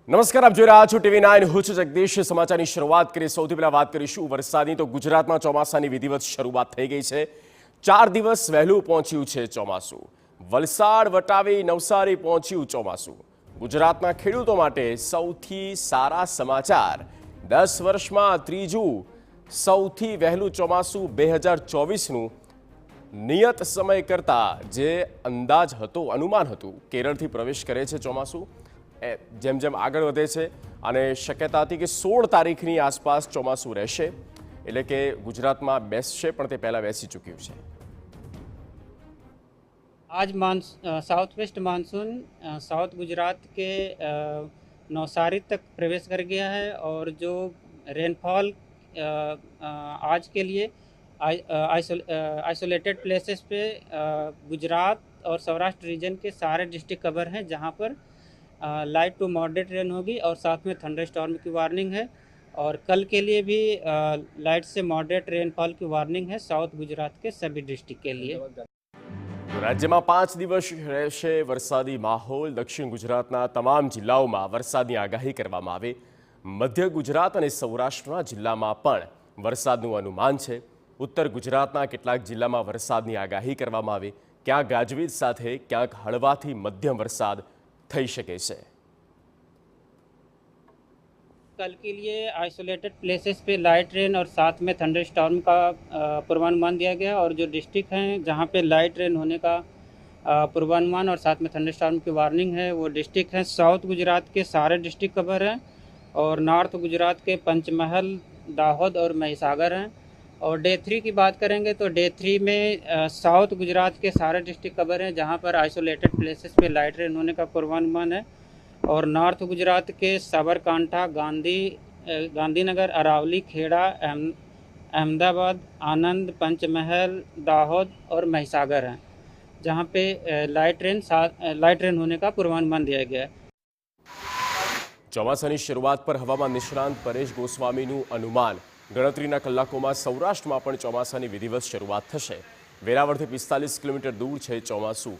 નમસ્કાર, આપ જોઈ રહ્યા છો TV9. હું છું જગદીશ. સમાચારની શરૂઆત કરીએ. સૌથી પહેલા વાત કરીશું વરસાદની. તો ગુજરાતમાં ચોમાસાની વિધિવત શરૂઆત થઈ ગઈ છે. 4 દિવસ વહેલું પહોંચ્યું છે ચોમાસું. વલસાડ, વટાવી, નવસારી પહોંચ્યું ચોમાસું. ગુજરાતના ખેડૂતો માટે સૌથી સારા સમાચાર. 10 વર્ષમાં ત્રીજું સૌથી વહેલું ચોમાસું 2024નું નિયત સમય કરતાં જે અંદાજ હતો, અનુમાન હતું, કેરળથી પ્રવેશ કરે છે ચોમાસું. જેમ જેમ આગળ વધે છે અને શક્યતા હતી કે 16 તારીખની આસપાસ ચોમાસું રહેશે, એટલે કે ગુજરાતમાં બેસશે, પણ તે પહેલાં બેસી ચૂક્યું છે. आज south west monsoon south Gujarat के नौसारी तक प्रवेश कर गया है और जो रेनफॉल आज के लिए आइसोलेटेड प्लेसेस पे गुजरात और सौराष्ट्र रीजन के सारे डिस्ट्रिक्ट कवर हैं, जहां पर लाइट टू मॉडरेट रेन होगी और साथ में थंडर स्टॉर्म की वार्निंग है। और कल के लिए भी लाइट से मॉडरेट रेनफॉल की वार्निंग है साउथ गुजरात के सभी डिस्ट्रिक्ट के लिए। રાજ્યમાં 5 દિવસ રહેશે વરસાદી માહોલ. દક્ષિણ ગુજરાતના તમામ જિલ્લાઓમાં વરસાદની આગાહી કરવામાં આવે. મધ્ય ગુજરાત અને સૌરાષ્ટ્રના જિલ્લામાં પણ વરસાદનું અનુમાન છે. ઉત્તર ગુજરાતના કેટલાક જિલ્લામાં વરસાદની આગાહી કરવામાં આવે. ક્યાંક ગાજવીજ સાથે ક્યાંક હળવાથી મધ્યમ વરસાદ થઈ શકે છે. कल के लिए आइसोलेटेड प्लेसेस पे लाइट रेन और साथ में थंडर स्टॉर्म का पूर्वानुमान दिया गया। और जो डिस्ट्रिक्ट हैं जहां पे लाइट रेन होने का पूर्वानुमान और साथ में थंडर स्टॉर्म की वार्निंग है, वो डिस्ट्रिक्ट हैं साउथ गुजरात के सारे डिस्ट्रिक्ट कवर हैं और नॉर्थ गुजरात के पंचमहल, दाहोद और महिसागर हैं। और डे 3 की बात करेंगे तो डे 3 में साउथ गुजरात के सारे डिस्ट्रिक्ट कवर हैं, जहाँ पर आइसोलेटेड प्लेसेस पे लाइट रेन होने का पूर्वानुमान है। और नॉर्थ गुजरात के साबरकांठा, गांधीनगर, अरावली, खेड़ा, अहमदाबाद, आनंद, पंचमहल, दाहोद और महिसागर हैं, जहां पे लाइट रेन होने का पूर्वानुमान दिया गया है। ચોમાસાની શરૂઆત પર હવામાન નિષ્ણાંત પરેશ ગોસ્વામીનું અનુમાન. ગણતરીના કલાકોમાં સૌરાષ્ટ્રમાં પણ ચોમાસાની વિધિવત શરૂઆત થશે. વેરાવળથી 45 કિલોમીટર દૂર છે ચોમાસું.